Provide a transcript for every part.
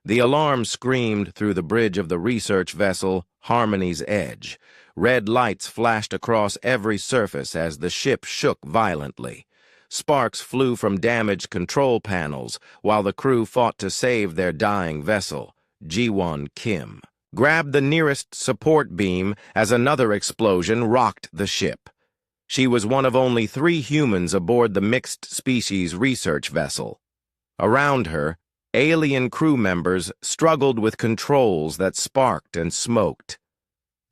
The alarm screamed through the bridge of the research vessel Harmony's Edge. Red lights flashed across every surface as the ship shook violently. Sparks flew from damaged control panels while the crew fought to save their dying vessel. Ji-won Kim grabbed the nearest support beam as another explosion rocked the ship. She was one of only 3 humans aboard the mixed-species research vessel. Around her, alien crew members struggled with controls that sparked and smoked.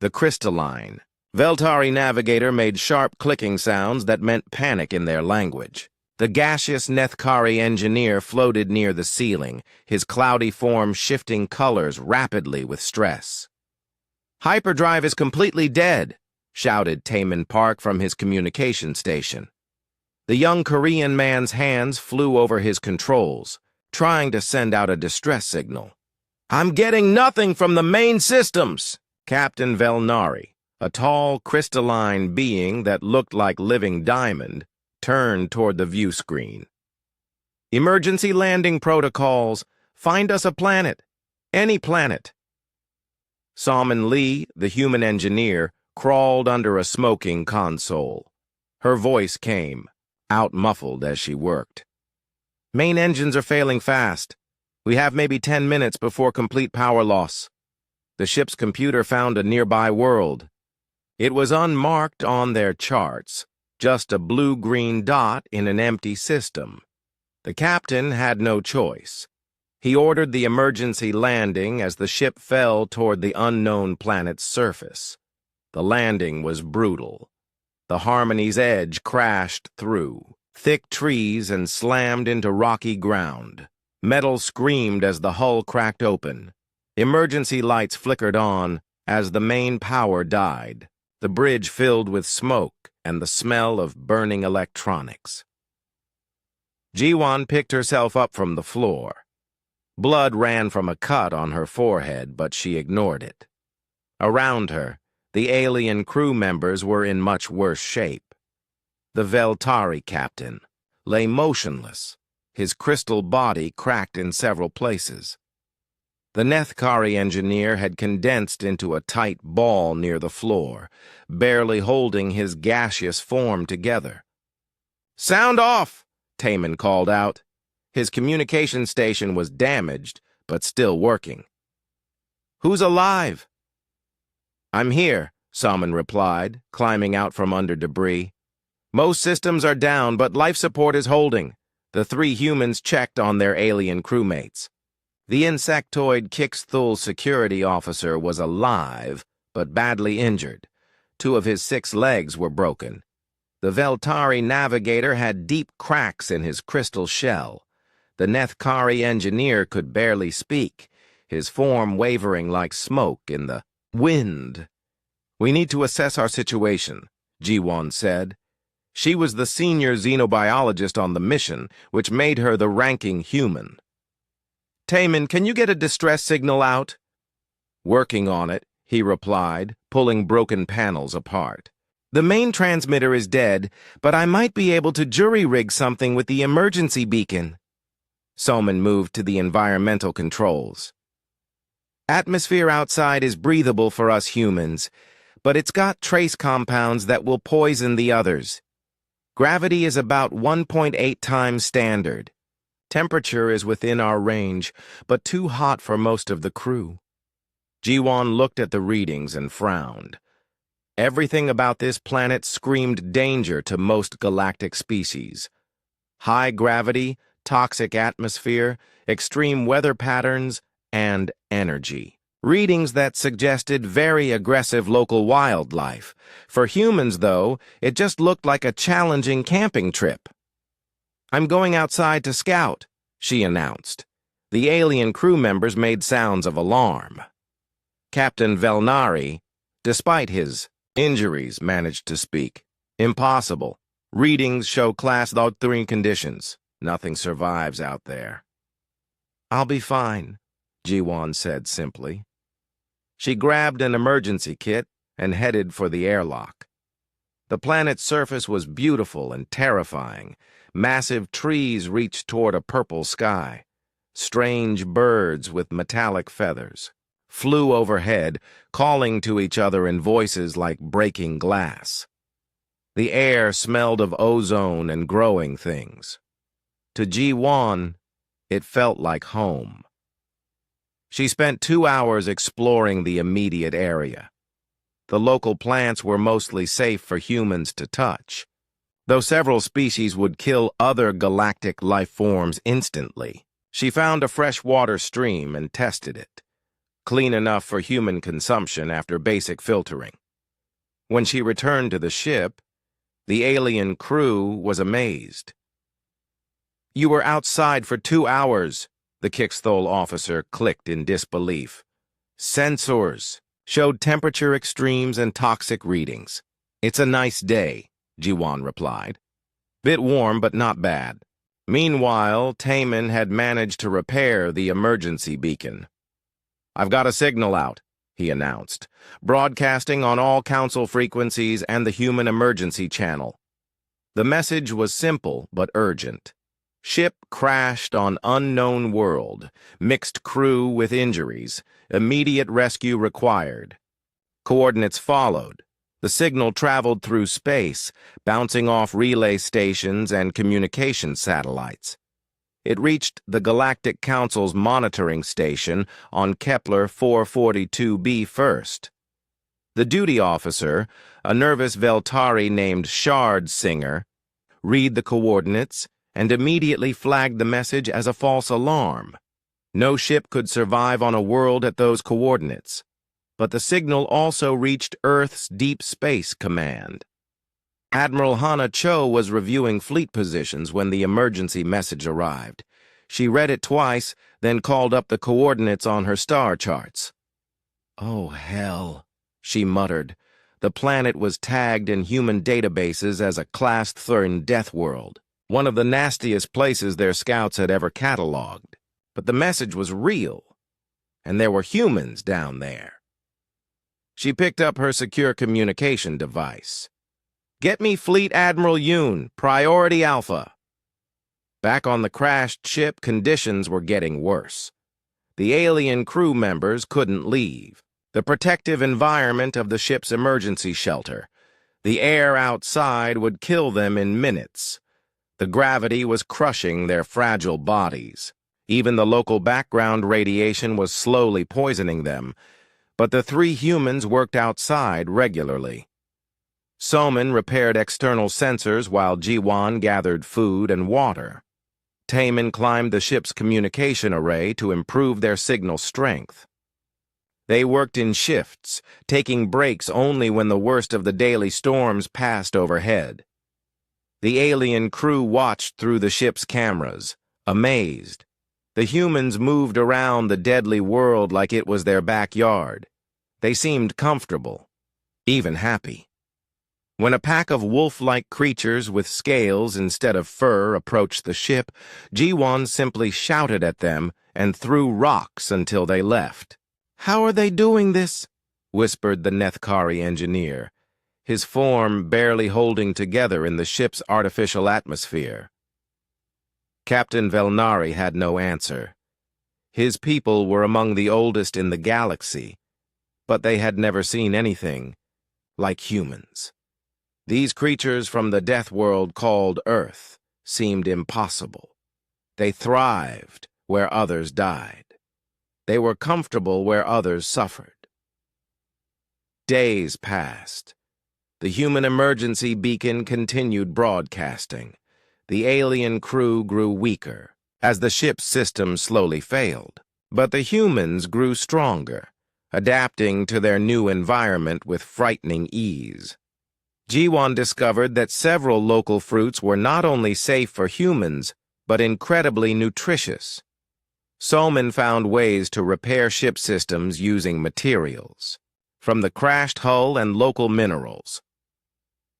The crystalline Veltari navigator made sharp clicking sounds that meant panic in their language. The gaseous Nethkari engineer floated near the ceiling, his cloudy form shifting colors rapidly with stress. "Hyperdrive is completely dead," shouted Taemin Park from his communication station. The young Korean man's hands flew over his controls, trying to send out a distress signal. "I'm getting nothing from the main systems." Captain Velnari, a tall, crystalline being that looked like living diamond, turned toward the view screen. "Emergency landing protocols. Find us a planet. Any planet." Salmon Lee, the human engineer, crawled under a smoking console. Her voice came, out-muffled as she worked. "Main engines are failing fast. We have maybe 10 minutes before complete power loss." The ship's computer found a nearby world. It was unmarked on their charts, just a blue-green dot in an empty system. The captain had no choice. He ordered the emergency landing as the ship fell toward the unknown planet's surface. The landing was brutal. The Harmony's Edge crashed through thick trees and slammed into rocky ground. Metal screamed as the hull cracked open. Emergency lights flickered on as the main power died. The bridge filled with smoke and the smell of burning electronics. Ji-won picked herself up from the floor. Blood ran from a cut on her forehead, but she ignored it. Around her, the alien crew members were in much worse shape. The Veltari captain lay motionless, his crystal body cracked in several places. The Nethkari engineer had condensed into a tight ball near the floor, barely holding his gaseous form together. "Sound off!" Taemin called out. His communication station was damaged, but still working. "Who's alive?" "I'm here," Salmon replied, climbing out from under debris. "Most systems are down, but life support is holding." The 3 humans checked on their alien crewmates. The insectoid Kixthul security officer was alive, but badly injured. 2 of his 6 legs were broken. The Veltari navigator had deep cracks in his crystal shell. The Nethkari engineer could barely speak, his form wavering like smoke in the wind. "We need to assess our situation," Ji-won said. She was the senior xenobiologist on the mission, which made her the ranking human. "Taemin, can you get a distress signal out?" "Working on it," he replied, pulling broken panels apart. "The main transmitter is dead, but I might be able to jury-rig something with the emergency beacon." Salmon moved to the environmental controls. "Atmosphere outside is breathable for us humans, but it's got trace compounds that will poison the others. Gravity is about 1.8 times standard. Temperature is within our range, but too hot for most of the crew." Ji-won looked at the readings and frowned. Everything about this planet screamed danger to most galactic species. High gravity, toxic atmosphere, extreme weather patterns, and energy. Readings that suggested very aggressive local wildlife. For humans, though, it just looked like a challenging camping trip. "I'm going outside to scout," she announced. The alien crew members made sounds of alarm. Captain Velnari, despite his injuries, managed to speak. "Impossible. Readings show class 3 conditions. Nothing survives out there." "I'll be fine," Ji-won said simply. She grabbed an emergency kit and headed for the airlock. The planet's surface was beautiful and terrifying. Massive trees reached toward a purple sky. Strange birds with metallic feathers flew overhead, calling to each other in voices like breaking glass. The air smelled of ozone and growing things. To Ji-won, it felt like home. She spent 2 hours exploring the immediate area. The local plants were mostly safe for humans to touch, though several species would kill other galactic life forms instantly. She found a freshwater stream and tested it, clean enough for human consumption after basic filtering. When she returned to the ship, the alien crew was amazed. "You were outside for 2 hours," the Kixthol officer clicked in disbelief. "Sensors showed temperature extremes and toxic readings." "It's a nice day," Ji-won replied. "Bit warm, but not bad." Meanwhile, Taemin had managed to repair the emergency beacon. "I've got a signal out," he announced, broadcasting on all council frequencies and the human emergency channel. The message was simple but urgent. Ship crashed on unknown world, mixed crew with injuries, immediate rescue required. Coordinates followed. The signal traveled through space, bouncing off relay stations and communication satellites. It reached the Galactic Council's monitoring station on Kepler 442b first. The duty officer, a nervous Veltari named Shard Singer, read the coordinates and immediately flagged the message as a false alarm. No ship could survive on a world at those coordinates. But the signal also reached Earth's Deep Space Command. Admiral Hana Cho was reviewing fleet positions when the emergency message arrived. She read it twice, then called up the coordinates on her star charts. "Oh, hell," she muttered. The planet was tagged in human databases as a Class 3 death world, one of the nastiest places their scouts had ever cataloged. But the message was real, and there were humans down there. She picked up her secure communication device. "Get me Fleet Admiral Yoon, Priority Alpha." Back on the crashed ship, conditions were getting worse. The alien crew members couldn't leave. The protective environment of the ship's emergency shelter. The air outside would kill them in minutes. The gravity was crushing their fragile bodies. Even the local background radiation was slowly poisoning them. But the 3 humans worked outside regularly. Soman repaired external sensors while Ji-won gathered food and water. Taemin climbed the ship's communication array to improve their signal strength. They worked in shifts, taking breaks only when the worst of the daily storms passed overhead. The alien crew watched through the ship's cameras, amazed. The humans moved around the deadly world like it was their backyard. They seemed comfortable, even happy. When a pack of wolf-like creatures with scales instead of fur approached the ship, Ji-won simply shouted at them and threw rocks until they left. "How are they doing this?" whispered the Nethkari engineer, his form barely holding together in the ship's artificial atmosphere. Captain Velnari had no answer. His people were among the oldest in the galaxy, but they had never seen anything like humans. These creatures from the death world called Earth seemed impossible. They thrived where others died. They were comfortable where others suffered. Days passed. The human emergency beacon continued broadcasting. The alien crew grew weaker as the ship's system slowly failed. But the humans grew stronger, adapting to their new environment with frightening ease. Ji-won discovered that several local fruits were not only safe for humans, but incredibly nutritious. Soman found ways to repair ship systems using materials from the crashed hull and local minerals.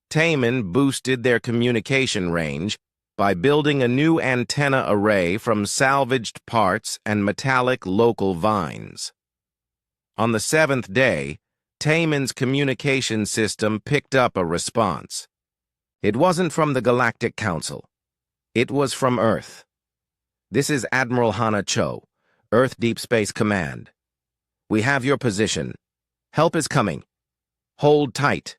Taemin boosted their communication range by building a new antenna array from salvaged parts and metallic local vines. On the 7th day, Taemin's communication system picked up a response. It wasn't from the Galactic Council. It was from Earth. This is Admiral Hana Cho, Earth Deep Space Command. We have your position. Help is coming. Hold tight.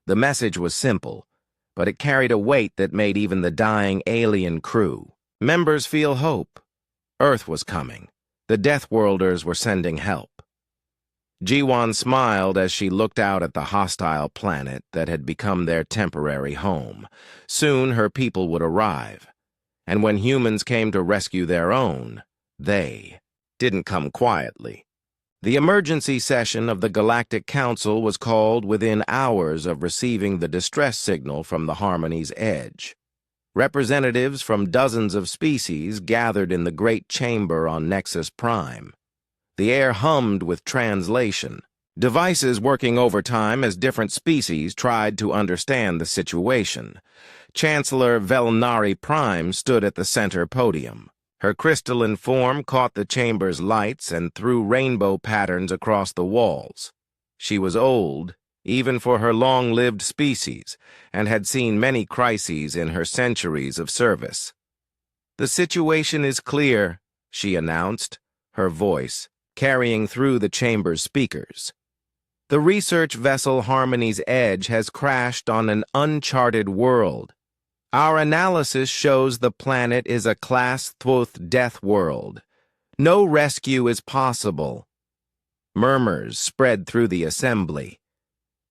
The message was simple, but it carried a weight that made even the dying alien crew members feel hope. Earth was coming. The Deathworlders were sending help. Jiwon smiled as she looked out at the hostile planet that had become their temporary home. Soon her people would arrive. And when humans came to rescue their own, they didn't come quietly. The emergency session of the Galactic Council was called within hours of receiving the distress signal from the Harmony's edge. Representatives from dozens of species gathered in the Great Chamber on Nexus Prime. The air hummed with translation, devices working overtime as different species tried to understand the situation. Chancellor Velnari Prime stood at the center podium. Her crystalline form caught the chamber's lights and threw rainbow patterns across the walls. She was old, even for her long-lived species, and had seen many crises in her centuries of service. "The situation is clear," she announced, her voice carrying through the chamber's speakers. "The research vessel Harmony's Edge has crashed on an uncharted world. Our analysis shows the planet is a Class Thuth death world. No rescue is possible." Murmurs spread through the assembly.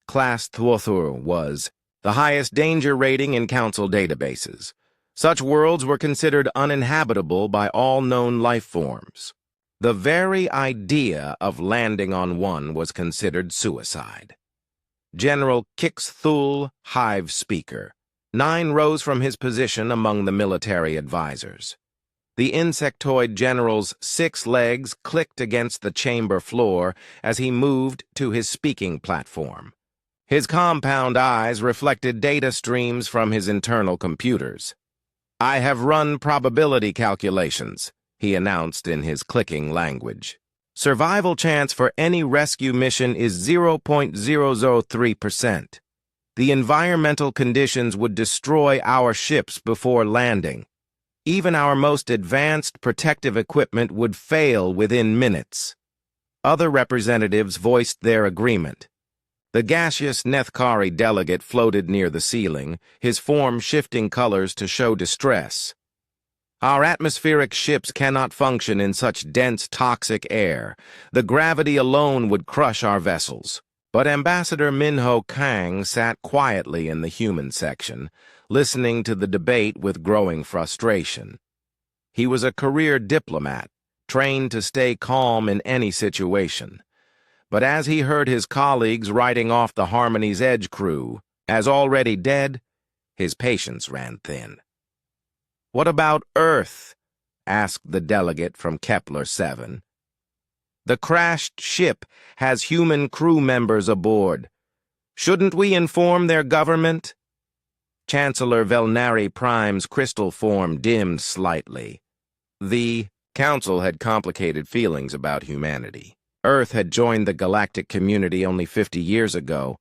Class Thuthur was the highest danger rating in Council databases. Such worlds were considered uninhabitable by all known life forms. The very idea of landing on one was considered suicide. General Kixthul, Hive Speaker, 9 rose from his position among the military advisors. The insectoid general's 6 legs clicked against the chamber floor as he moved to his speaking platform. His compound eyes reflected data streams from his internal computers. "I have run probability calculations," he announced in his clicking language. "Survival chance for any rescue mission is 0.003%. The environmental conditions would destroy our ships before landing. Even our most advanced protective equipment would fail within minutes." Other representatives voiced their agreement. The gaseous Nethkari delegate floated near the ceiling, his form shifting colors to show distress. "Our atmospheric ships cannot function in such dense, toxic air. The gravity alone would crush our vessels." But Ambassador Minho Kang sat quietly in the human section, listening to the debate with growing frustration. He was a career diplomat, trained to stay calm in any situation. But as he heard his colleagues writing off the Harmony's Edge crew as already dead, his patience ran thin. "What about Earth?" asked the delegate from Kepler 7. "The crashed ship has human crew members aboard. Shouldn't we inform their government?" Chancellor Velnari Prime's crystal form dimmed slightly. The Council had complicated feelings about humanity. Earth had joined the galactic community only 50 years ago,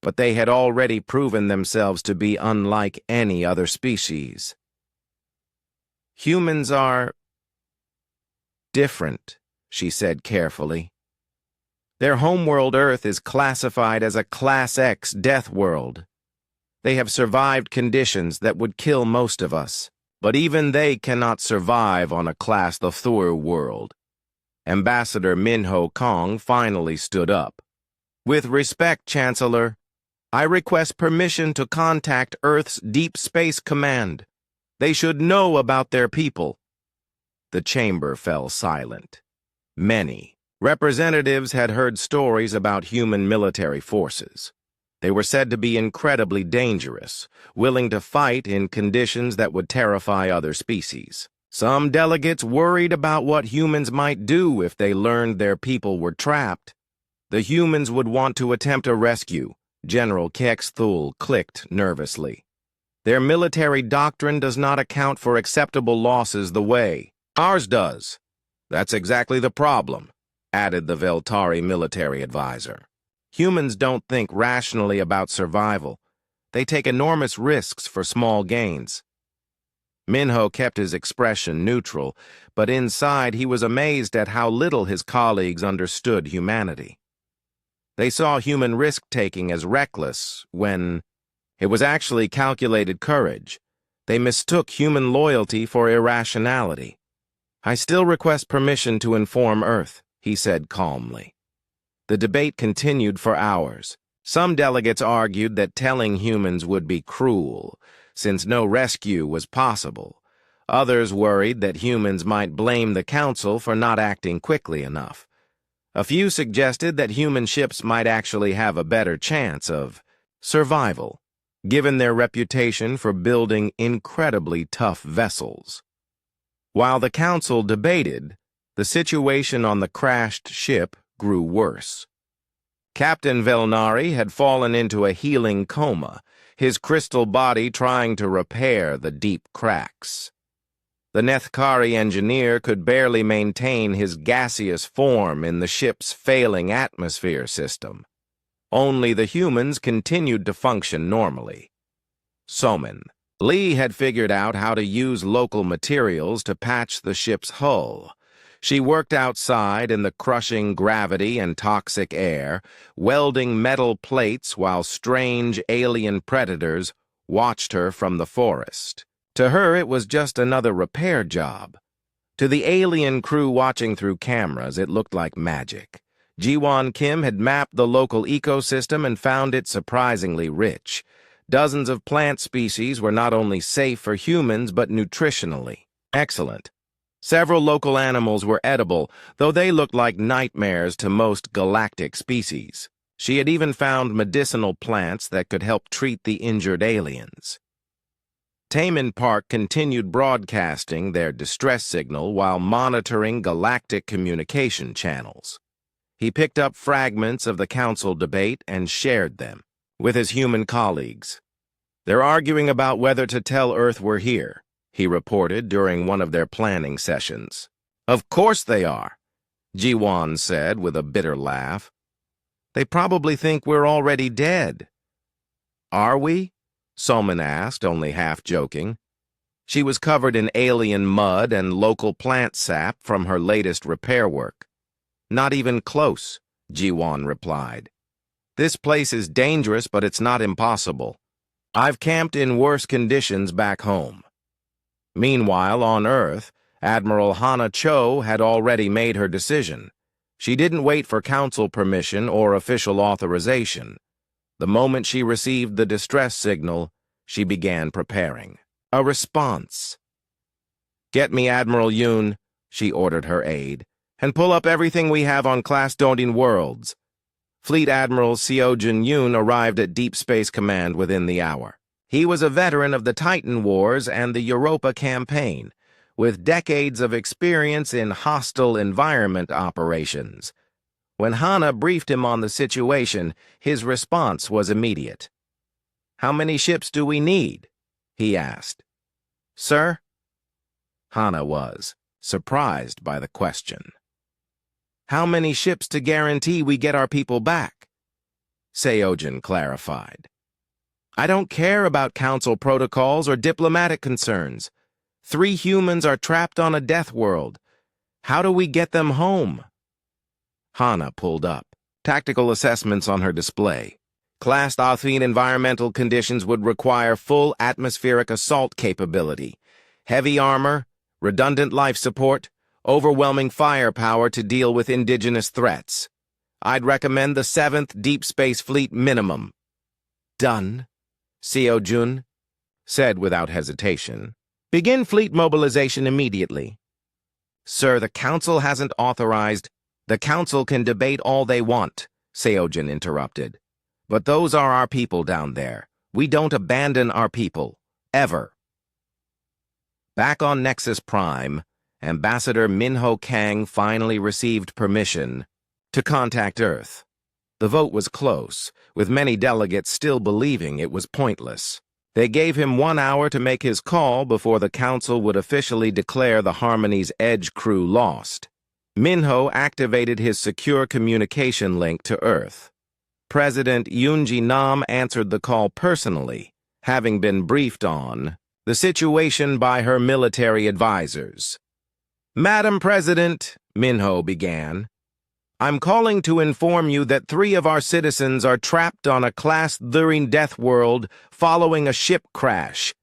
but they had already proven themselves to be unlike any other species. "Humans are different," she said carefully. "Their homeworld Earth is classified as a Class X death world. They have survived conditions that would kill most of us, but even they cannot survive on a Class Thuthur world." Ambassador Minho Kang finally stood up. "With respect, Chancellor, I request permission to contact Earth's Deep Space Command. They should know about their people." The chamber fell silent. Many representatives had heard stories about human military forces. They were said to be incredibly dangerous, willing to fight in conditions that would terrify other species. Some delegates worried about what humans might do if they learned their people were trapped. The humans would want to attempt a rescue, General Kexthul clicked nervously. "Their military doctrine does not account for acceptable losses the way ours does." "That's exactly the problem," added the Veltari military advisor. "Humans don't think rationally about survival. They take enormous risks for small gains." Minho kept his expression neutral, but inside he was amazed at how little his colleagues understood humanity. They saw human risk-taking as reckless when it was actually calculated courage. They mistook human loyalty for irrationality. "I still request permission to inform Earth," he said calmly. The debate continued for hours. Some delegates argued that telling humans would be cruel, since no rescue was possible. Others worried that humans might blame the Council for not acting quickly enough. A few suggested that human ships might actually have a better chance of survival, given their reputation for building incredibly tough vessels. While the Council debated, the situation on the crashed ship grew worse. Captain Velnari had fallen into a healing coma, his crystal body trying to repair the deep cracks. The Nethkari engineer could barely maintain his gaseous form in the ship's failing atmosphere system. Only the humans continued to function normally. Somin. Lee had figured out how to use local materials to patch the ship's hull. She worked outside in the crushing gravity and toxic air, welding metal plates while strange alien predators watched her from the forest. To her, it was just another repair job. To the alien crew watching through cameras, it looked like magic. Jiwon Kim had mapped the local ecosystem and found it surprisingly rich. Dozens of plant species were not only safe for humans, but nutritionally excellent. Several local animals were edible, though they looked like nightmares to most galactic species. She had even found medicinal plants that could help treat the injured aliens. Taemin Park continued broadcasting their distress signal while monitoring galactic communication channels. He picked up fragments of the council debate and shared them with his human colleagues. "They're arguing about whether to tell Earth we're here," he reported during one of their planning sessions. "Of course they are," Jiwon said with a bitter laugh. "They probably think we're already dead." "Are we?" Somin asked, only half joking. She was covered in alien mud and local plant sap from her latest repair work. "Not even close," Jiwon replied. "This place is dangerous, but it's not impossible. I've camped in worse conditions back home." Meanwhile, on Earth, Admiral Hana Cho had already made her decision. She didn't wait for council permission or official authorization. The moment she received the distress signal, she began preparing a response. "Get me Admiral Yoon," she ordered her aide, "and pull up everything we have on Class Dodin Worlds." Fleet Admiral Seojin Yoon arrived at Deep Space Command within the hour. He was a veteran of the Titan Wars and the Europa campaign, with decades of experience in hostile environment operations. When Hana briefed him on the situation, his response was immediate. "How many ships do we need?" he asked. "Sir?" Hana was surprised by the question. "How many ships to guarantee we get our people back?" Seojin clarified. "I don't care about council protocols or diplomatic concerns. 3 humans are trapped on a death world. How do we get them home?" Hana pulled up. Tactical assessments on her display. Class Dothin environmental conditions would require full atmospheric assault capability, heavy armor, redundant life support, overwhelming firepower to deal with indigenous threats. I'd recommend the 7th Deep Space Fleet minimum. "Done," Seojun said without hesitation. "Begin fleet mobilization immediately." "Sir, the Council hasn't authorized—" "The Council can debate all they want," Seojin interrupted. "But those are our people down there. We don't abandon our people. Ever." Back on Nexus Prime, Ambassador Minho Kang finally received permission to contact Earth. The vote was close, with many delegates still believing it was pointless. They gave him 1 hour to make his call before the Council would officially declare the Harmony's Edge crew lost. Minho activated his secure communication link to Earth. President Yoonji Nam answered the call personally, having been briefed on the situation by her military advisors. "Madam President," Minho began, "I'm calling to inform you that 3 of our citizens are trapped on a Class 3 death world following a ship crash.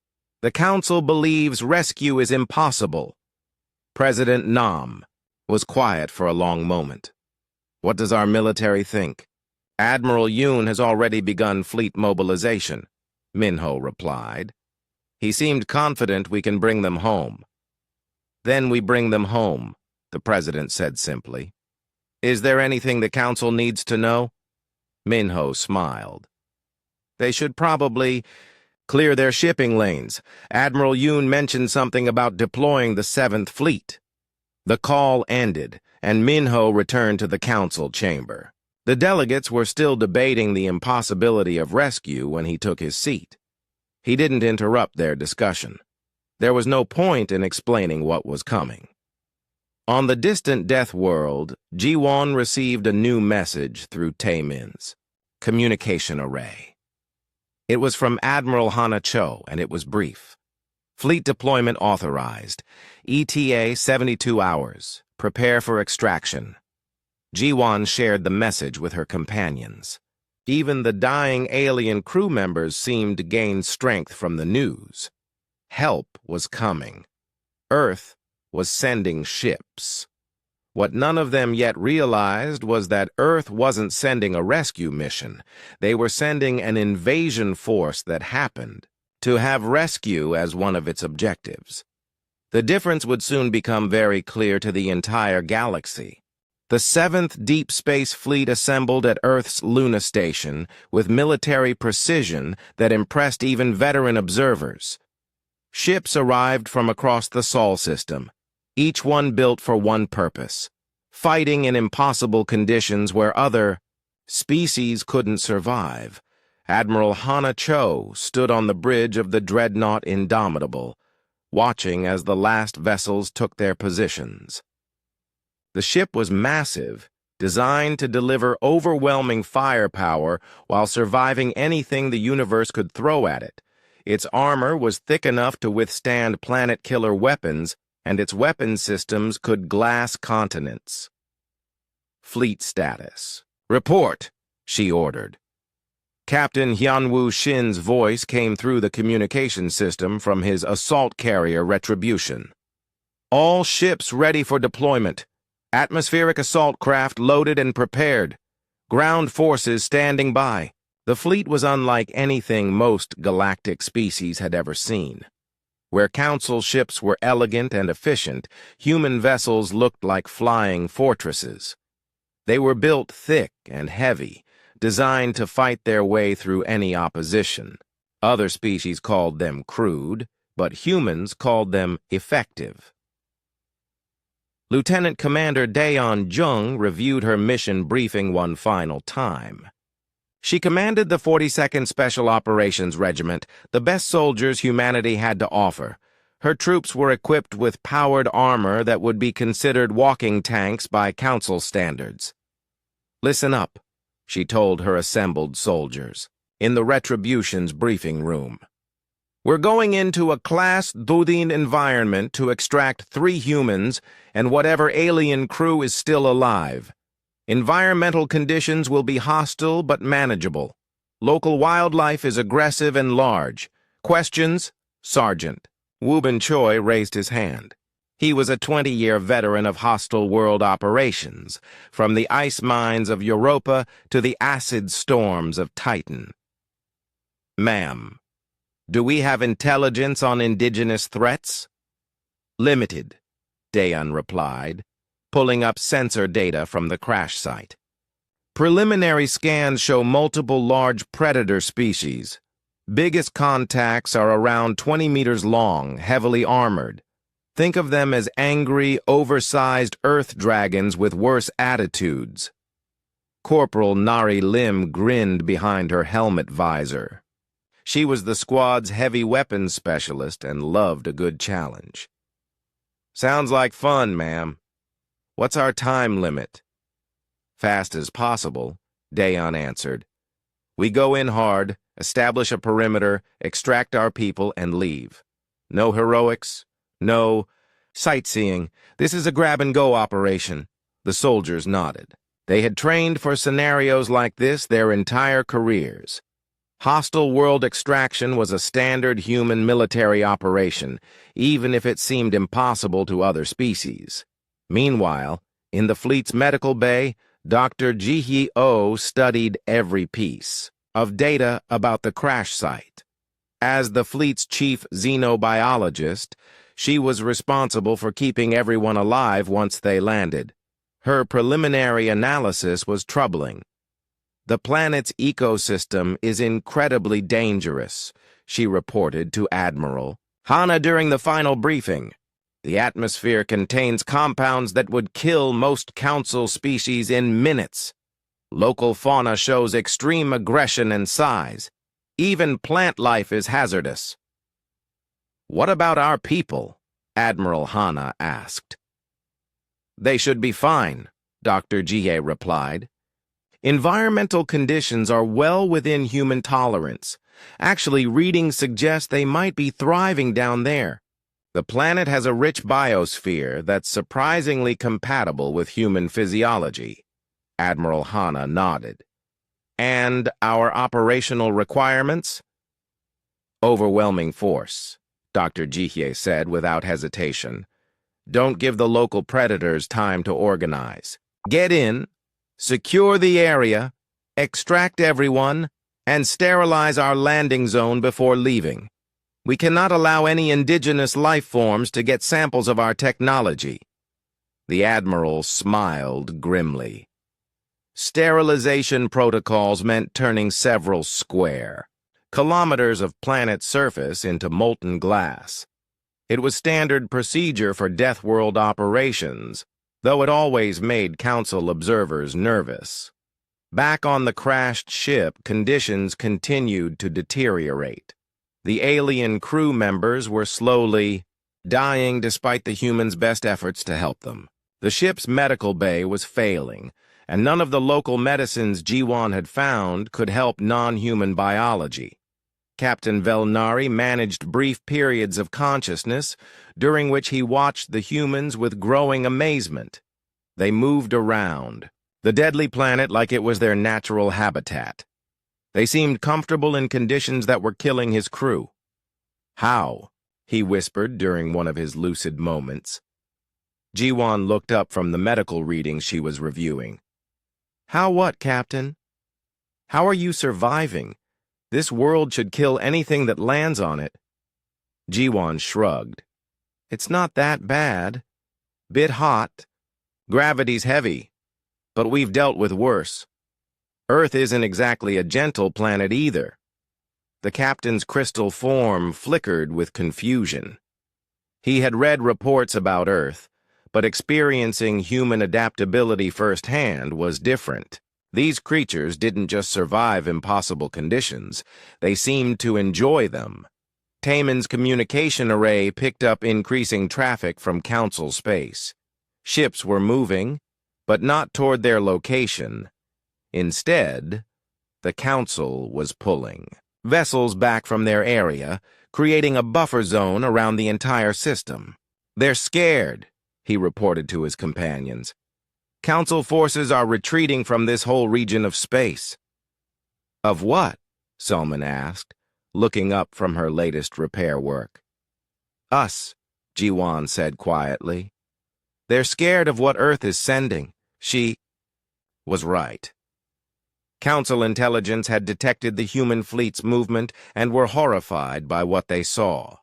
The Council believes rescue is impossible." President Nam was quiet for a long moment. "What does our military think?" "Admiral Yoon has already begun fleet mobilization," Minho replied. "He seemed confident we can bring them home." "Then we bring them home," the president said simply. "Is there anything the Council needs to know?" Minho smiled. "They should probably clear their shipping lanes. Admiral Yoon mentioned something about deploying the 7th Fleet." The call ended, and Minho returned to the Council chamber. The delegates were still debating the impossibility of rescue when he took his seat. He didn't interrupt their discussion. There was no point in explaining what was coming. On the distant death world, Ji-won received a new message through Taemin's communication array. It was from Admiral Hana Cho, and it was brief. "Fleet deployment authorized. ETA 72 hours. Prepare for extraction." Ji-won shared the message with her companions. Even the dying alien crew members seemed to gain strength from the news. Help was coming. Earth was sending ships. What none of them yet realized was that Earth wasn't sending a rescue mission. They were sending an invasion force that happened to have rescue as one of its objectives. The difference would soon become very clear to the entire galaxy. The 7th Deep Space Fleet assembled at Earth's Luna Station with military precision that impressed even veteran observers. Ships arrived from across the Sol system, each one built for one purpose: fighting in impossible conditions where other species couldn't survive. Admiral Hana Cho stood on the bridge of the dreadnought Indomitable, watching as the last vessels took their positions. The ship was massive, designed to deliver overwhelming firepower while surviving anything the universe could throw at it. Its armor was thick enough to withstand planet-killer weapons, and its weapon systems could glass continents. "Fleet status. Report," she ordered. Captain Hyunwoo Shin's voice came through the communication system from his assault carrier Retribution. "All ships ready for deployment. Atmospheric assault craft loaded and prepared. Ground forces standing by." The fleet was unlike anything most galactic species had ever seen. Where Council ships were elegant and efficient, human vessels looked like flying fortresses. They were built thick and heavy, designed to fight their way through any opposition. Other species called them crude, but humans called them effective. Lieutenant Commander Daeon Jung reviewed her mission briefing one final time. She commanded the 42nd Special Operations Regiment, the best soldiers humanity had to offer. Her troops were equipped with powered armor that would be considered walking tanks by Council standards. "Listen up," she told her assembled soldiers, in the Retribution's briefing room. "We're going into a Class 3 environment to extract 3 humans and whatever alien crew is still alive. Environmental conditions will be hostile but manageable. Local wildlife is aggressive and large. Questions? Sergeant." Woo Bin Choi raised his hand. He was a 20-year veteran of hostile world operations, from the ice mines of Europa to the acid storms of Titan. "Ma'am, do we have intelligence on indigenous threats?" "Limited," Daeon replied, pulling up sensor data from the crash site. "Preliminary scans show multiple large predator species. Biggest contacts are around 20 meters long, heavily armored. Think of them as angry, oversized earth dragons with worse attitudes." Corporal Nari Lim grinned behind her helmet visor. She was the squad's heavy weapons specialist and loved a good challenge. "Sounds like fun, ma'am. What's our time limit?" "Fast as possible," Daeon answered. "We go in hard, establish a perimeter, extract our people, and leave. No heroics, no sightseeing. This is a grab-and-go operation. The soldiers nodded. They had trained for scenarios like this their entire careers. Hostile world extraction was a standard human military operation, even if it seemed impossible to other species. Meanwhile, in the fleet's medical bay, Dr. Ji-hee-oh studied every piece of data about the crash site. As the fleet's chief xenobiologist, she was responsible for keeping everyone alive once they landed. Her preliminary analysis was troubling. The planet's ecosystem is incredibly dangerous, she reported to Admiral Hana during the final briefing. The atmosphere contains compounds that would kill most council species in minutes. Local fauna shows extreme aggression and size. Even plant life is hazardous. What about our people? Admiral Hana asked. They should be fine, Dr. Jie replied. Environmental conditions are well within human tolerance. Actually, readings suggest they might be thriving down there. The planet has a rich biosphere that's surprisingly compatible with human physiology. Admiral Hana nodded. And our operational requirements? Overwhelming force, Dr. Jihye said without hesitation. Don't give the local predators time to organize. Get in, secure the area, extract everyone, and sterilize our landing zone before leaving. We cannot allow any indigenous life forms to get samples of our technology. The Admiral smiled grimly. Sterilization protocols meant turning several square kilometers of planet surface into molten glass. It was standard procedure for Deathworld operations, though it always made Council observers nervous. Back on the crashed ship, conditions continued to deteriorate. The alien crew members were slowly dying despite the humans' best efforts to help them. The ship's medical bay was failing, and none of the local medicines Jiwon had found could help non-human biology. Captain Velnari managed brief periods of consciousness, during which he watched the humans with growing amazement. They moved around the deadly planet like it was their natural habitat. They seemed comfortable in conditions that were killing his crew. How? He whispered during one of his lucid moments. Jiwon looked up from the medical readings she was reviewing. How what, Captain? How are you surviving? This world should kill anything that lands on it. Jiwon shrugged. It's not that bad. Bit hot. Gravity's heavy. But we've dealt with worse. Earth isn't exactly a gentle planet either. The captain's crystal form flickered with confusion. He had read reports about Earth, but experiencing human adaptability firsthand was different. These creatures didn't just survive impossible conditions, they seemed to enjoy them. Taman's communication array picked up increasing traffic from Council space. Ships were moving, but not toward their location. Instead, the Council was pulling vessels back from their area, creating a buffer zone around the entire system. They're scared, he reported to his companions. Council forces are retreating from this whole region of space. Of what? Salman asked, looking up from her latest repair work. Us, Jiwon said quietly. They're scared of what Earth is sending. She was right. Council intelligence had detected the human fleet's movement and were horrified by what they saw.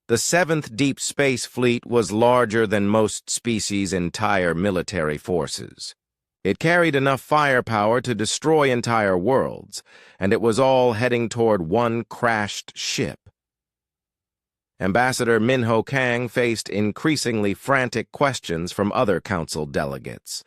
The 7th Deep Space Fleet was larger than most species' entire military forces. It carried enough firepower to destroy entire worlds, and it was all heading toward one crashed ship. Ambassador Minho Kang faced increasingly frantic questions from other Council delegates.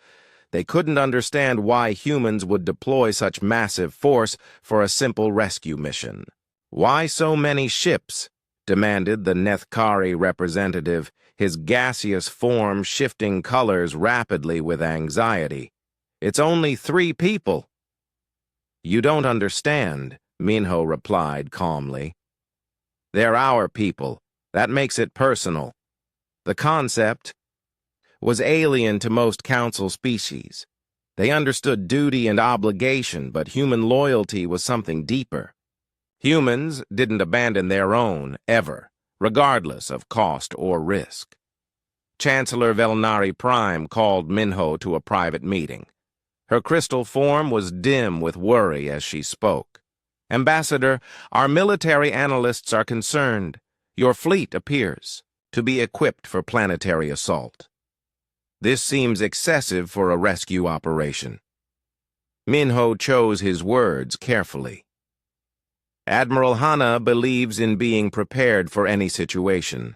They couldn't understand why humans would deploy such massive force for a simple rescue mission. Why so many ships? Demanded the Nethkari representative, his gaseous form shifting colors rapidly with anxiety. It's only 3 people. You don't understand, Minho replied calmly. They're our people, That makes it personal. The concept was alien to most council species. They understood duty and obligation, but human loyalty was something deeper. Humans didn't abandon their own, ever, regardless of cost or risk. Chancellor Velnari Prime called Minho to a private meeting. Her crystal form was dim with worry as she spoke. "Ambassador, our military analysts are concerned. Your fleet appears to be equipped for planetary assault. This seems excessive for a rescue operation." Minho chose his words carefully. "Admiral Hana believes in being prepared for any situation.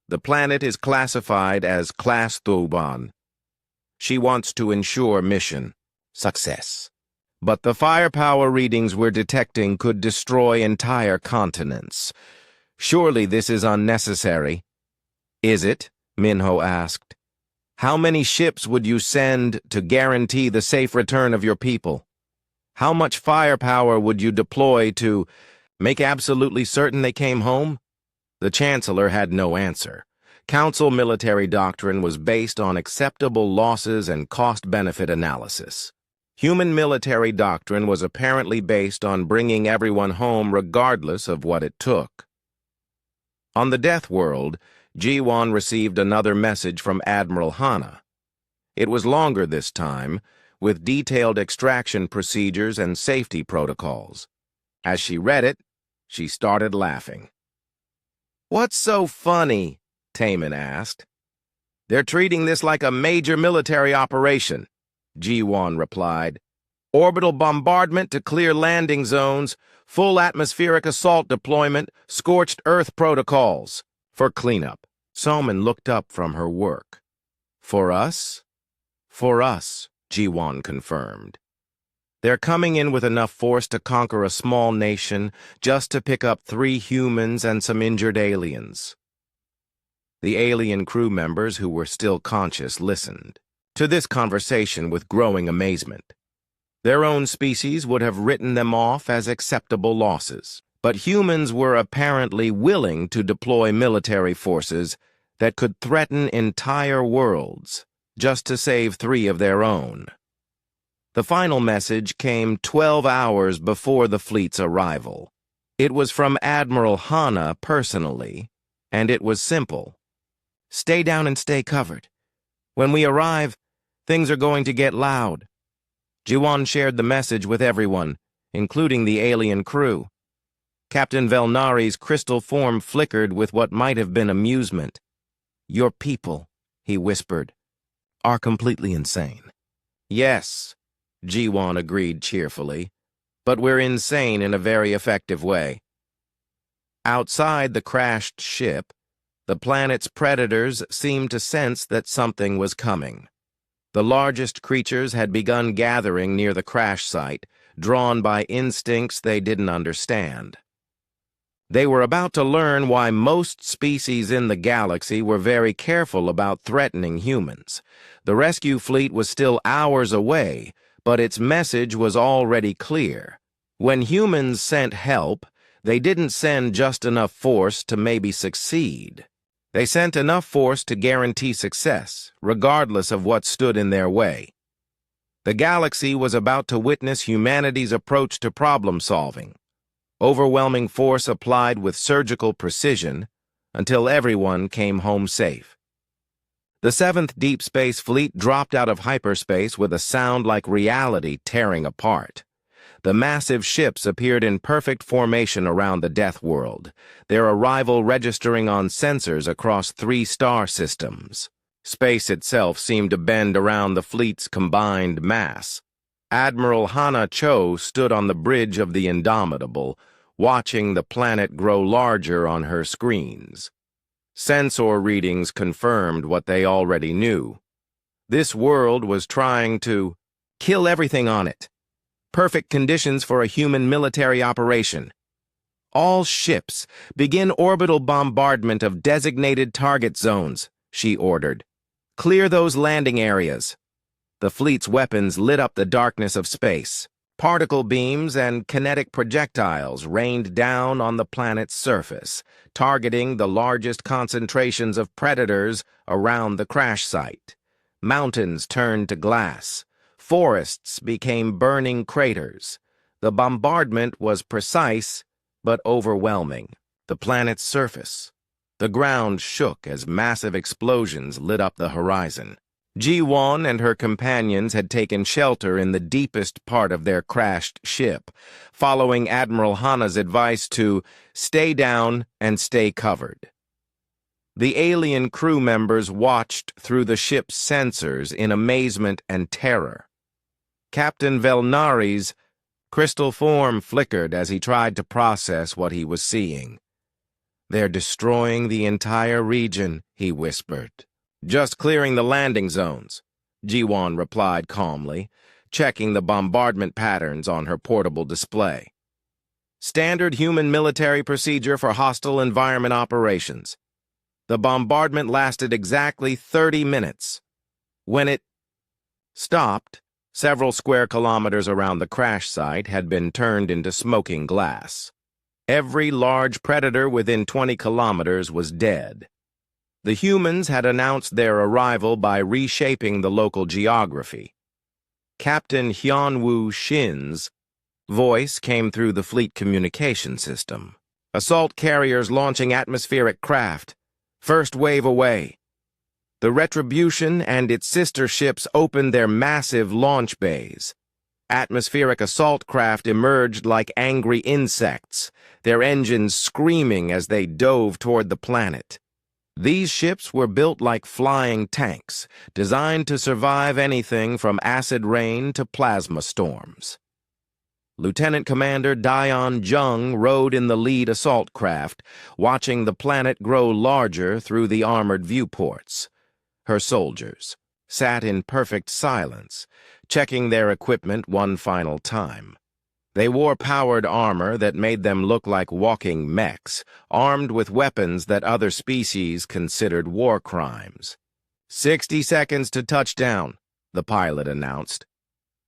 The planet is classified as Class Thuban. She wants to ensure mission success. But the firepower readings we're detecting could destroy entire continents. Surely this is unnecessary." "Is it?" Minho asked. "How many ships would you send to guarantee the safe return of your people? How much firepower would you deploy to make absolutely certain they came home?" The Chancellor had no answer. Council military doctrine was based on acceptable losses and cost-benefit analysis. Human military doctrine was apparently based on bringing everyone home regardless of what it took. On the Death World, G1 received another message from Admiral Hana. It was longer this time, with detailed extraction procedures and safety protocols. As she read it, she started laughing. "What's so funny?" Taman asked. "They're treating this like a major military operation," G1 replied. "Orbital bombardment to clear landing zones, full atmospheric assault deployment, scorched earth protocols. For cleanup." Salman looked up from her work. "For us?" "For us," G1 confirmed. "They're coming in with enough force to conquer a small nation just to pick up 3 humans and some injured aliens." The alien crew members who were still conscious listened to this conversation with growing amazement. Their own species would have written them off as acceptable losses, but humans were apparently willing to deploy military forces that could threaten entire worlds just to save 3 of their own. The final message came 12 hours before the fleet's arrival. It was from Admiral Hana personally, and it was simple. "Stay down and stay covered. When we arrive, things are going to get loud." Jiwan shared the message with everyone, including the alien crew. Captain Velnari's crystal form flickered with what might have been amusement. "Your people," he whispered, "are completely insane." "Yes," Jiwan agreed cheerfully, "but we're insane in a very effective way." Outside the crashed ship, the planet's predators seemed to sense that something was coming. The largest creatures had begun gathering near the crash site, drawn by instincts they didn't understand. They were about to learn why most species in the galaxy were very careful about threatening humans. The rescue fleet was still hours away, but its message was already clear. When humans sent help, they didn't send just enough force to maybe succeed. They sent enough force to guarantee success, regardless of what stood in their way. The galaxy was about to witness humanity's approach to problem-solving. Overwhelming force applied with surgical precision until everyone came home safe. The 7th Deep Space Fleet dropped out of hyperspace with a sound like reality tearing apart. The massive ships appeared in perfect formation around the Death World, their arrival registering on sensors across 3 star systems. Space itself seemed to bend around the fleet's combined mass. Admiral Hana Cho stood on the bridge of the Indomitable, watching the planet grow larger on her screens. Sensor readings confirmed what they already knew. This world was trying to kill everything on it. Perfect conditions for a human military operation. "All ships, begin orbital bombardment of designated target zones," she ordered. "Clear those landing areas." The fleet's weapons lit up the darkness of space. Particle beams and kinetic projectiles rained down on the planet's surface, targeting the largest concentrations of predators around the crash site. Mountains turned to glass. Forests became burning craters. The bombardment was precise but overwhelming. The planet's surface. The ground shook as massive explosions lit up the horizon. Ji-won and her companions had taken shelter in the deepest part of their crashed ship, following Admiral Hana's advice to stay down and stay covered. The alien crew members watched through the ship's sensors in amazement and terror. Captain Velnari's crystal form flickered as he tried to process what he was seeing. "They're destroying the entire region," he whispered. "Just clearing the landing zones," Ji-won replied calmly, checking the bombardment patterns on her portable display. "Standard human military procedure for hostile environment operations." The bombardment lasted exactly 30 minutes. When it stopped, several square kilometers around the crash site had been turned into smoking glass. Every large predator within 20 kilometers was dead. The humans had announced their arrival by reshaping the local geography. Captain Hyunwoo Shin's voice came through the fleet communication system. "Assault carriers launching atmospheric craft. First wave away." The Retribution and its sister ships opened their massive launch bays. Atmospheric assault craft emerged like angry insects, their engines screaming as they dove toward the planet. These ships were built like flying tanks, designed to survive anything from acid rain to plasma storms. Lieutenant Commander Daeon Jung rode in the lead assault craft, watching the planet grow larger through the armored viewports. Her soldiers sat in perfect silence, checking their equipment one final time. They wore powered armor that made them look like walking mechs, armed with weapons that other species considered war crimes. 60 seconds to touchdown, the pilot announced.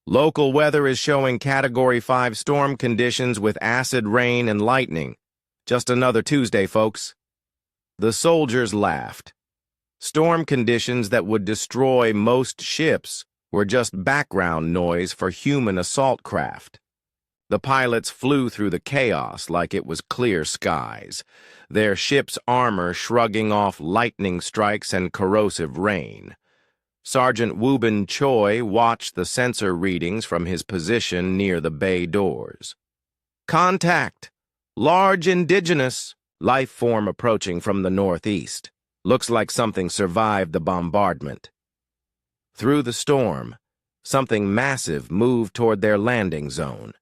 Local weather is showing Category 5 storm conditions with acid rain and lightning. Just another Tuesday, folks. The soldiers laughed. Storm conditions that would destroy most ships were just background noise for human assault craft. The pilots flew through the chaos like it was clear skies, their ship's armor shrugging off lightning strikes and corrosive rain. Sergeant Woobin Choi watched the sensor readings from his position near the bay doors. "Contact! Large indigenous life form approaching from the northeast. Looks like something survived the bombardment." Through the storm, something massive moved toward their landing zone.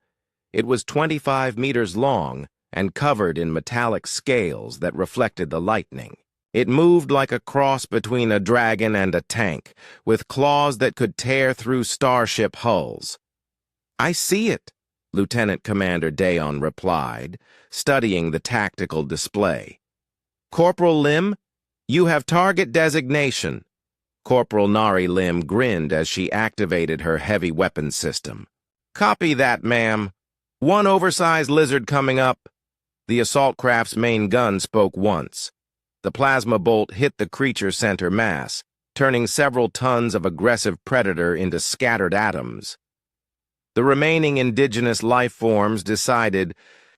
It was 25 meters long and covered in metallic scales that reflected the lightning. It moved like a cross between a dragon and a tank, with claws that could tear through starship hulls. "I see it," Lieutenant Commander Daeon replied, studying the tactical display. "Corporal Lim, you have target designation." Corporal Nari Lim grinned as she activated her heavy weapons system. "Copy that, ma'am. One oversized lizard coming up." The assault craft's main gun spoke once. The plasma bolt hit the creature's center mass, turning several tons of aggressive predator into scattered atoms. The remaining indigenous life forms decided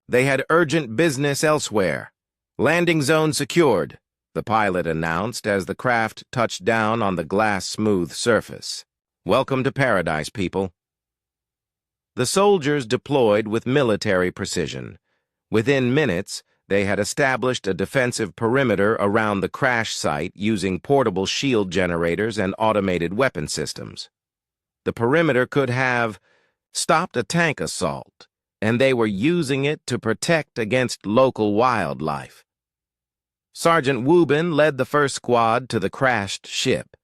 they had urgent business elsewhere. "Landing zone secured," the pilot announced as the craft touched down on the glass-smooth surface. "Welcome to paradise, people." The soldiers deployed with military precision. Within minutes, they had established a defensive perimeter around the crash site using portable shield generators and automated weapon systems. The perimeter could have stopped a tank assault, and they were using it to protect against local wildlife. Sergeant Woobin led the first squad to the crashed ship.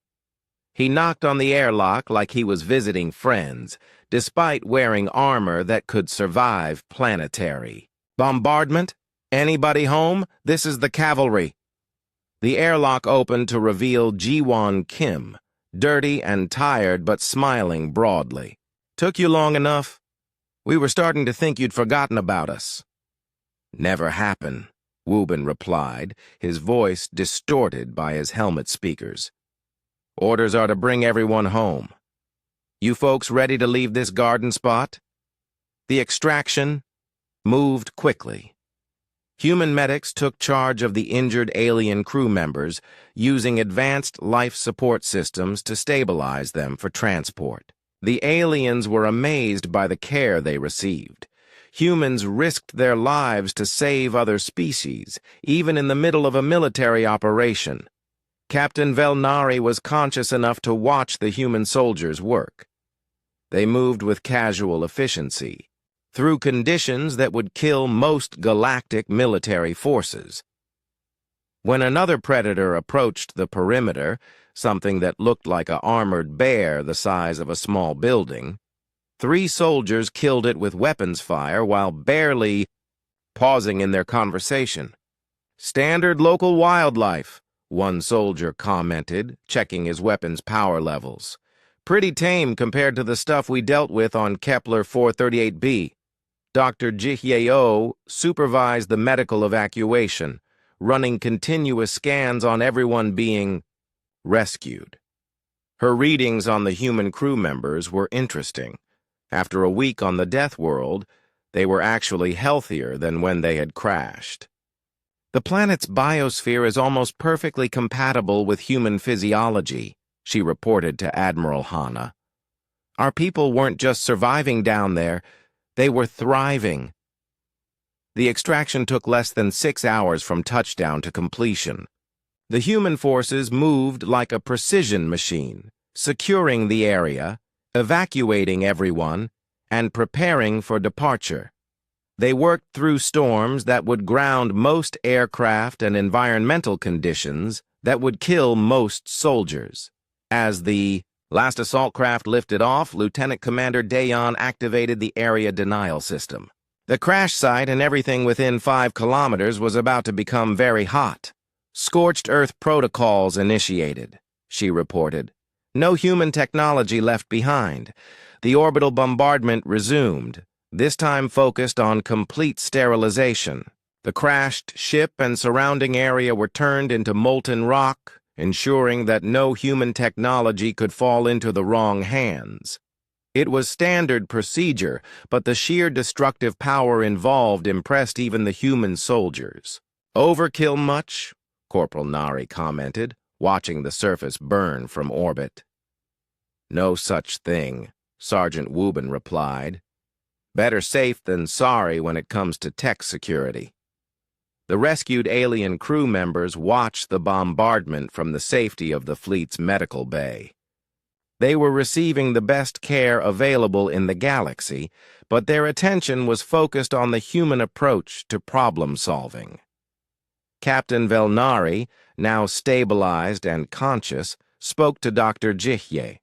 He knocked on the airlock like he was visiting friends, despite wearing armor that could survive planetary bombardment. "Anybody home? This is the cavalry." The airlock opened to reveal Ji-won Kim, dirty and tired but smiling broadly. "Took you long enough?" We were starting to think you'd forgotten about us." "Never happen," Wubin replied, his voice distorted by his helmet speakers. "Orders are to bring everyone home. You folks ready to leave this garden spot?" The extraction moved quickly. Human medics took charge of the injured alien crew members, using advanced life support systems to stabilize them for transport. The aliens were amazed by the care they received. Humans risked their lives to save other species, even in the middle of a military operation. Captain Velnari was conscious enough to watch the human soldiers work. They moved with casual efficiency, through conditions that would kill most galactic military forces. When another predator approached the perimeter, something that looked like an armored bear the size of a small building, 3 soldiers killed it with weapons fire while barely pausing in their conversation. "Standard local wildlife," one soldier commented, checking his weapon's power levels. "Pretty tame compared to the stuff we dealt with on Kepler 438b. Dr. Jihyeo supervised the medical evacuation, running continuous scans on everyone being rescued. Her readings on the human crew members were interesting. After a week on the Deathworld, they were actually healthier than when they had crashed. "The planet's biosphere is almost perfectly compatible with human physiology," she reported to Admiral Hana. "Our people weren't just surviving down there, they were thriving." The extraction took less than 6 hours from touchdown to completion. The human forces moved like a precision machine, securing the area, evacuating everyone, and preparing for departure. They worked through storms that would ground most aircraft and environmental conditions that would kill most soldiers. As the last assault craft lifted off, Lieutenant Commander Dayon activated the area denial system. The crash site and everything within 5 kilometers was about to become very hot. "Scorched Earth protocols initiated," she reported. "No human technology left behind. The orbital bombardment resumed, this time focused on complete sterilization. The crashed ship and surrounding area were turned into molten rock, ensuring that no human technology could fall into the wrong hands. It was standard procedure, but the sheer destructive power involved impressed even the human soldiers." "Overkill much?" Corporal Nari commented, watching the surface burn from orbit. "No such thing," Sergeant Wubin replied. "Better safe than sorry when it comes to tech security." The rescued alien crew members watched the bombardment from the safety of the fleet's medical bay. They were receiving the best care available in the galaxy, but their attention was focused on the human approach to problem solving. Captain Velnari, now stabilized and conscious, spoke to Dr. Jihye.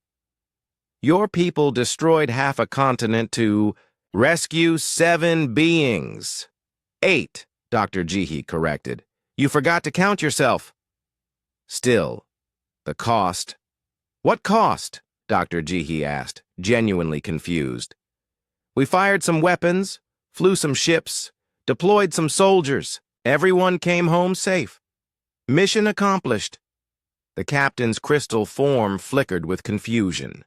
"Your people destroyed half a continent to rescue 7 beings. 8, Dr. Jihye corrected. "You forgot to count yourself." "Still, the cost." "What cost?" Dr. Jihye asked, genuinely confused. "We fired some weapons, flew some ships, deployed some soldiers. Everyone came home safe. Mission accomplished." The captain's crystal form flickered with confusion.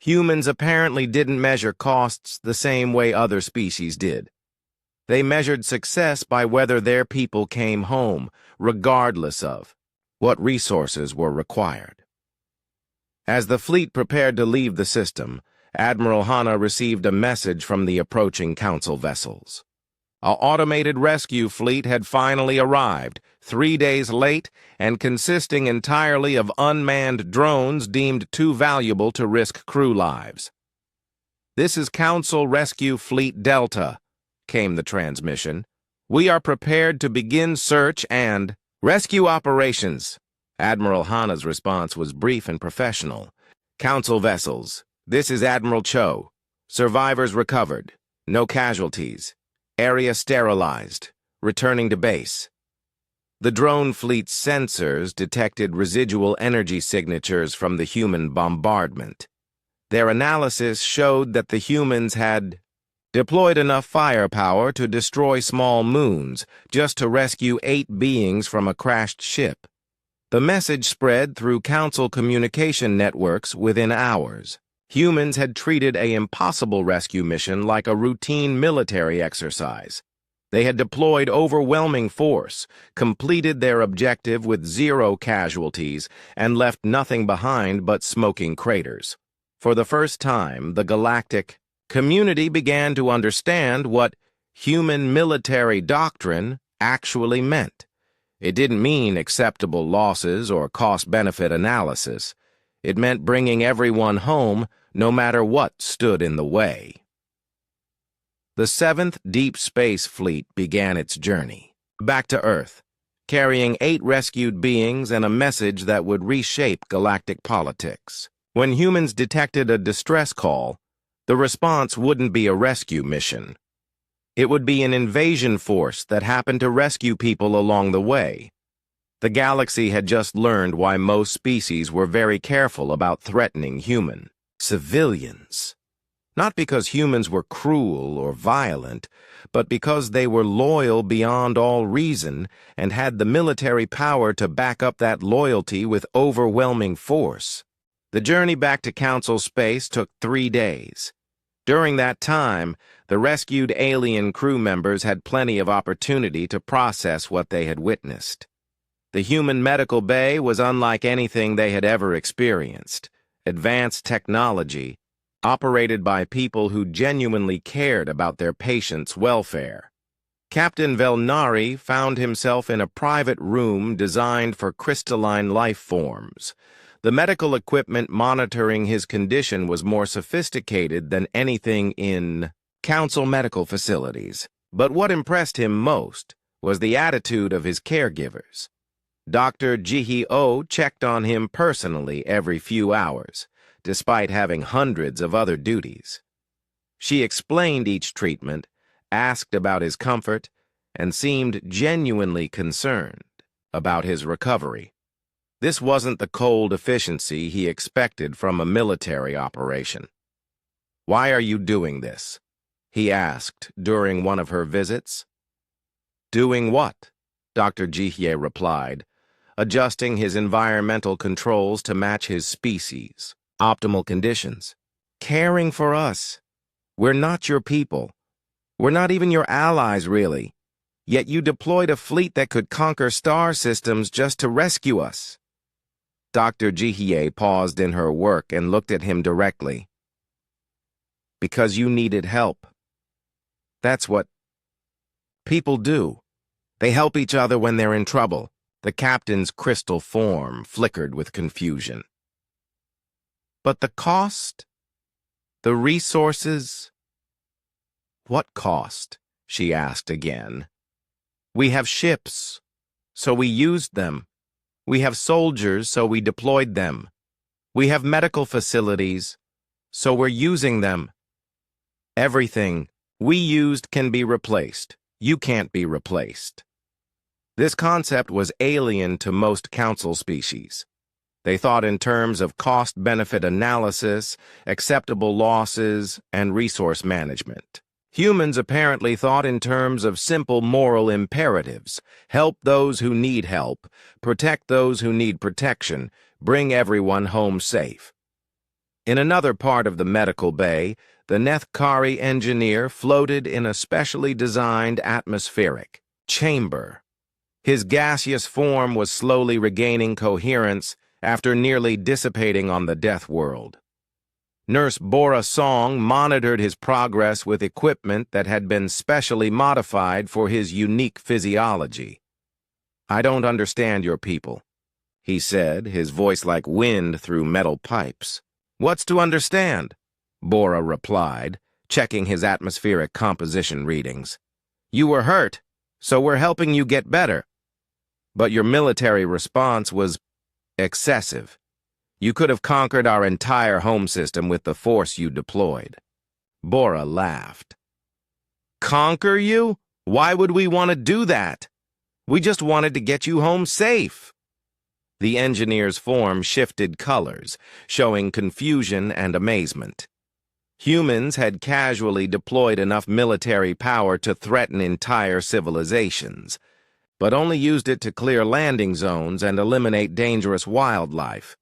Humans apparently didn't measure costs the same way other species did. They measured success by whether their people came home, regardless of what resources were required. As the fleet prepared to leave the system, Admiral Hana received a message from the approaching council vessels. Our automated rescue fleet had finally arrived, 3 days late and consisting entirely of unmanned drones deemed too valuable to risk crew lives. "This is Council Rescue Fleet Delta," came the transmission. "We are prepared to begin search and rescue operations." Admiral Hana's response was brief and professional. "Council vessels, this is Admiral Cho. Survivors recovered. No casualties. Area sterilized. Returning to base." The drone fleet's sensors detected residual energy signatures from the human bombardment. Their analysis showed that the humans had deployed enough firepower to destroy small moons just to rescue 8 beings from a crashed ship. The message spread through Council communication networks within hours. Humans had treated an impossible rescue mission like a routine military exercise. They had deployed overwhelming force, completed their objective with 0 casualties, and left nothing behind but smoking craters. For the first time, the galactic community began to understand what human military doctrine actually meant. It didn't mean acceptable losses or cost-benefit analysis. It meant bringing everyone home, no matter what stood in the way. The 7th Deep Space Fleet began its journey back to Earth, carrying 8 rescued beings and a message that would reshape galactic politics. When humans detected a distress call, the response wouldn't be a rescue mission. It would be an invasion force that happened to rescue people along the way. The galaxy had just learned why most species were very careful about threatening human civilians. Not because humans were cruel or violent, but because they were loyal beyond all reason and had the military power to back up that loyalty with overwhelming force. The journey back to Council space took 3 days. During that time, the rescued alien crew members had plenty of opportunity to process what they had witnessed. The human medical bay was unlike anything they had ever experienced. Advanced technology, operated by people who genuinely cared about their patients' welfare. Captain Velnari found himself in a private room designed for crystalline life forms. The medical equipment monitoring his condition was more sophisticated than anything in Council medical facilities. But what impressed him most was the attitude of his caregivers. Dr. Jihi-O checked on him personally every few hours, despite having hundreds of other duties. She explained each treatment, asked about his comfort, and seemed genuinely concerned about his recovery. This wasn't the cold efficiency he expected from a military operation. "Why are you doing this?" he asked during one of her visits. "Doing what?" Dr. Jihe replied, adjusting his environmental controls to match his species' optimal conditions. "Caring for us. We're not your people. We're not even your allies, really. Yet you deployed a fleet that could conquer star systems just to rescue us." Dr. Jihe paused in her work and looked at him directly. "Because you needed help. That's what people do. They help each other when they're in trouble." The captain's crystal form flickered with confusion. "But the cost? The resources?" "What cost?" she asked again. "We have ships, so we used them. We have soldiers, so we deployed them. We have medical facilities, so we're using them. Everything we used can be replaced. You can't be replaced." This concept was alien to most Council species. They thought in terms of cost-benefit analysis, acceptable losses, and resource management. Humans apparently thought in terms of simple moral imperatives: help those who need help, protect those who need protection, bring everyone home safe. In another part of the medical bay, the Nethkari engineer floated in a specially designed atmospheric chamber. His gaseous form was slowly regaining coherence after nearly dissipating on the death world. Nurse Bora Song monitored his progress with equipment that had been specially modified for his unique physiology. "I don't understand your people," he said, his voice like wind through metal pipes. "What's to understand?" Bora replied, checking his atmospheric composition readings. "You were hurt, so we're helping you get better. But your military response was excessive. You could have conquered our entire home system with the force you deployed." Bora laughed. "Conquer you? Why would we want to do that? We just wanted to get you home safe." The engineer's form shifted colors, showing confusion and amazement. Humans had casually deployed enough military power to threaten entire civilizations, but only used it to clear landing zones and eliminate dangerous wildlife.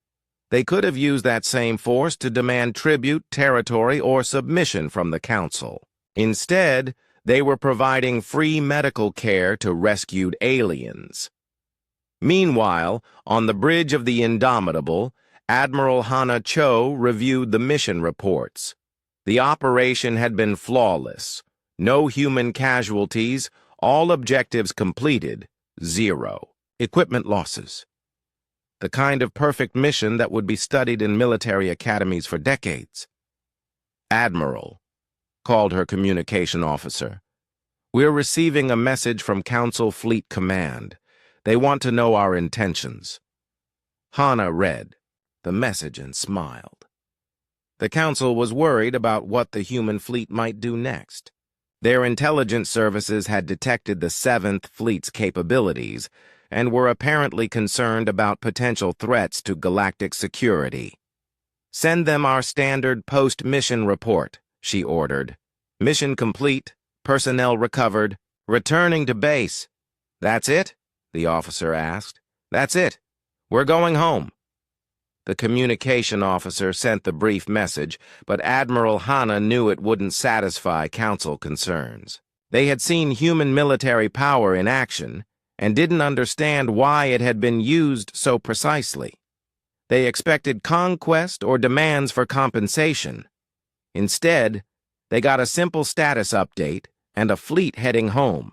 They could have used that same force to demand tribute, territory, or submission from the Council. Instead, they were providing free medical care to rescued aliens. Meanwhile, on the bridge of the Indomitable, Admiral Hana Cho reviewed the mission reports. The operation had been flawless. No human casualties, all objectives completed, 0 equipment losses. The kind of perfect mission that would be studied in military academies for decades. "Admiral," called her communication officer, "we're receiving a message from Council Fleet Command. They want to know our intentions." Hana read the message and smiled. The Council was worried about what the human fleet might do next. Their intelligence services had detected the 7th Fleet's capabilities and were apparently concerned about potential threats to galactic security. "Send them our standard post-mission report," she ordered. "Mission complete, personnel recovered, returning to base." "That's it?" the officer asked. "That's it. We're going home." The communication officer sent the brief message, but Admiral Hana knew it wouldn't satisfy Council concerns. They had seen human military power in action and didn't understand why it had been used so precisely. They expected conquest or demands for compensation. Instead, they got a simple status update and a fleet heading home.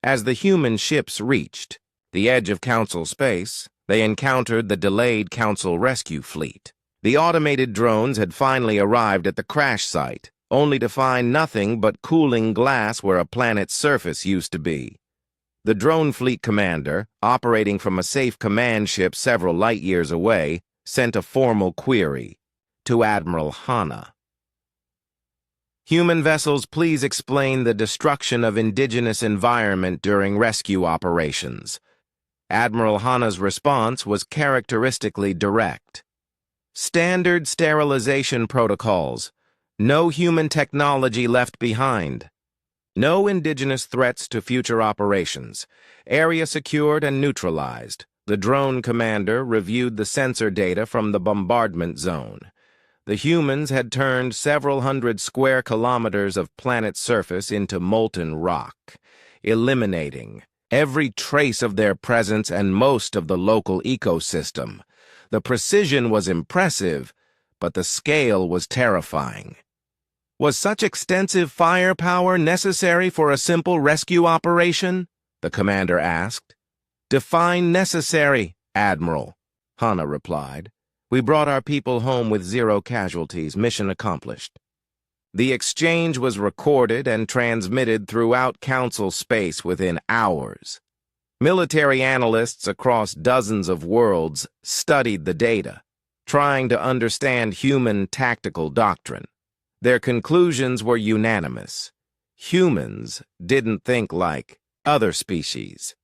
As the human ships reached the edge of Council space, they encountered the delayed Council rescue fleet. The automated drones had finally arrived at the crash site, only to find nothing but cooling glass where a planet's surface used to be. The drone fleet commander, operating from a safe command ship several light-years away, sent a formal query to Admiral Hana. "Human vessels, please explain the destruction of indigenous environment during rescue operations." Admiral Hana's response was characteristically direct. "Standard sterilization protocols. No human technology left behind. No indigenous threats to future operations. Area secured and neutralized." The drone commander reviewed the sensor data from the bombardment zone. The humans had turned several hundred square kilometers of planet's surface into molten rock, eliminating every trace of their presence and most of the local ecosystem. The precision was impressive, but the scale was terrifying. Was such extensive firepower necessary for a simple rescue operation? The commander asked. "Define necessary, Admiral," Hana replied. "We brought our people home with 0 casualties. Mission accomplished." The exchange was recorded and transmitted throughout Council space within hours. Military analysts across dozens of worlds studied the data, trying to understand human tactical doctrine. Their conclusions were unanimous. Humans didn't think like other species.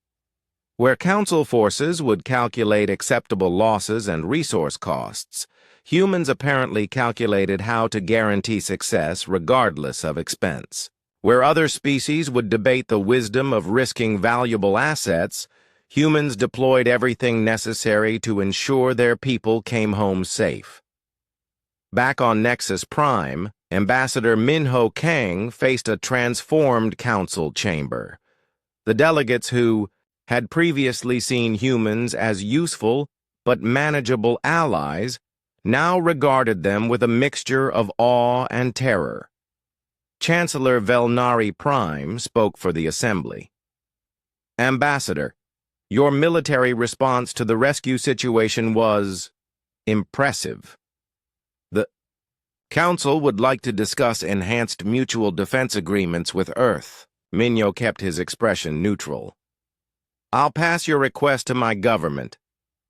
Where Council forces would calculate acceptable losses and resource costs, humans apparently calculated how to guarantee success regardless of expense. Where other species would debate the wisdom of risking valuable assets, humans deployed everything necessary to ensure their people came home safe. Back on Nexus Prime, Ambassador Minho Kang faced a transformed Council chamber. The delegates who had previously seen humans as useful but manageable allies now regarded them with a mixture of awe and terror. Chancellor Velnari Prime spoke for the Assembly. "Ambassador, your military response to the rescue situation was impressive. The Council would like to discuss enhanced mutual defense agreements with Earth." Minho kept his expression neutral. "I'll pass your request to my government.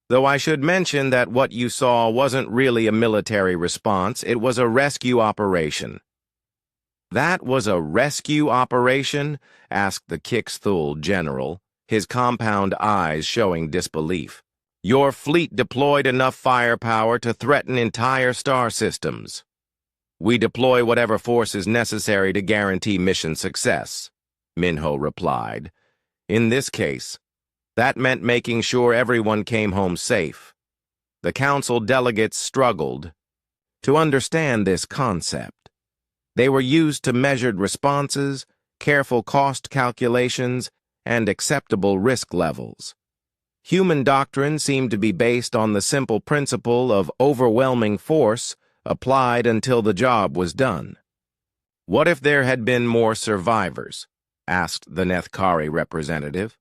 Though I should mention that what you saw wasn't really a military response, it was a rescue operation." "That was a rescue operation?" asked the Kixthul general, his compound eyes showing disbelief. "Your fleet deployed enough firepower to threaten entire star systems." We deploy whatever force is necessary to guarantee mission success, Minho replied. In this case, that meant making sure everyone came home safe. The council delegates struggled to understand this concept. They were used to measured responses, careful cost calculations, and acceptable risk levels. Human doctrine seemed to be based on the simple principle of overwhelming force applied until the job was done. What if there had been more survivors? Asked the Nethkari representative.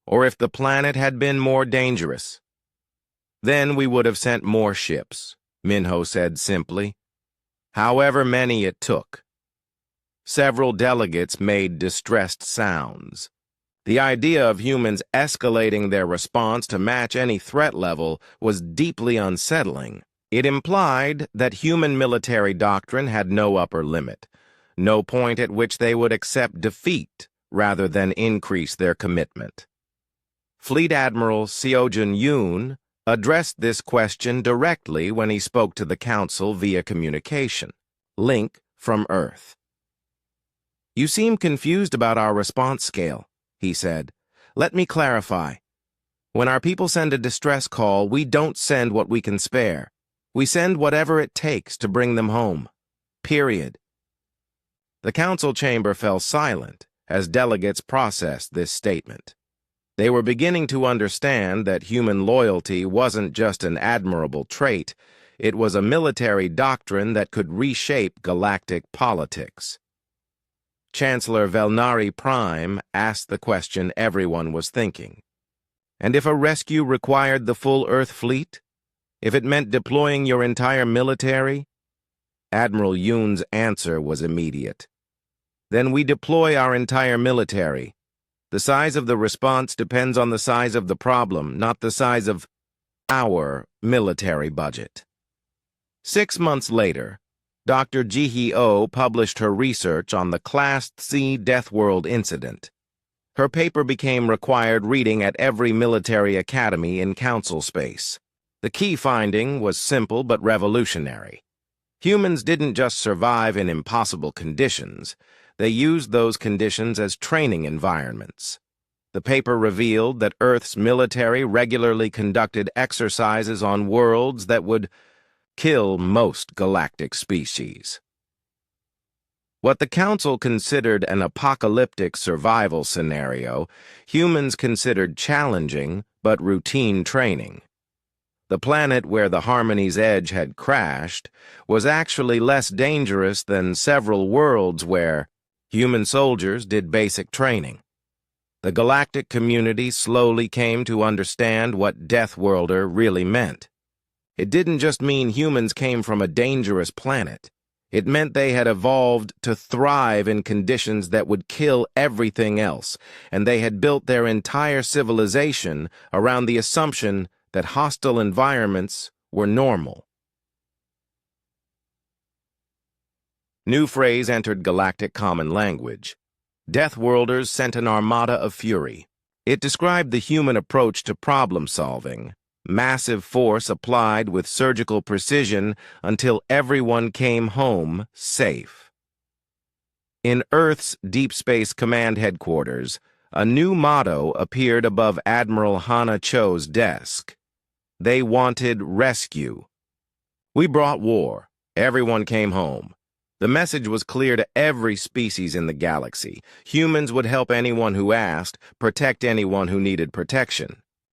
Or if the planet had been more dangerous? Then we would have sent more ships, Minho said simply. However many it took. Several delegates made distressed sounds. The idea of humans escalating their response to match any threat level was deeply unsettling. It implied that human military doctrine had no upper limit, no point at which they would accept defeat rather than increase their commitment. Fleet Admiral Seojun Yoon addressed this question directly when he spoke to the Council via communication. Link from Earth. You seem confused about our response scale, he said. Let me clarify. When our people send a distress call, we don't send what we can spare. We send whatever it takes to bring them home. Period. The council chamber fell silent as delegates processed this statement. They were beginning to understand that human loyalty wasn't just an admirable trait, it was a military doctrine that could reshape galactic politics. Chancellor Velnari Prime asked the question everyone was thinking. And if a rescue required the full Earth fleet? If it meant deploying your entire military? Admiral Yoon's answer was immediate. Then we deploy our entire military. The size of the response depends on the size of the problem, not the size of our military budget. 6 months later, Dr. Ji-hee-oh published her research on the Class C Deathworld incident. Her paper became required reading at every military academy in council space. The key finding was simple but revolutionary. Humans didn't just survive in impossible conditions, they used those conditions as training environments. The paper revealed that Earth's military regularly conducted exercises on worlds that would kill most galactic species. What the Council considered an apocalyptic survival scenario, humans considered challenging but routine training. The planet where the Harmony's Edge had crashed was actually less dangerous than several worlds where human soldiers did basic training. The galactic community slowly came to understand what Deathworlder really meant. It didn't just mean humans came from a dangerous planet. It meant they had evolved to thrive in conditions that would kill everything else, and they had built their entire civilization around the assumption that hostile environments were normal. New phrase entered galactic common language. Deathworlders sent an armada of fury. It described the human approach to problem-solving. Massive force applied with surgical precision until everyone came home safe. In Earth's Deep Space Command headquarters, a new motto appeared above Admiral Hana Cho's desk. They wanted rescue. We brought war. Everyone came home. The message was clear to every species in the galaxy. Humans would help anyone who asked, protect anyone who needed protection.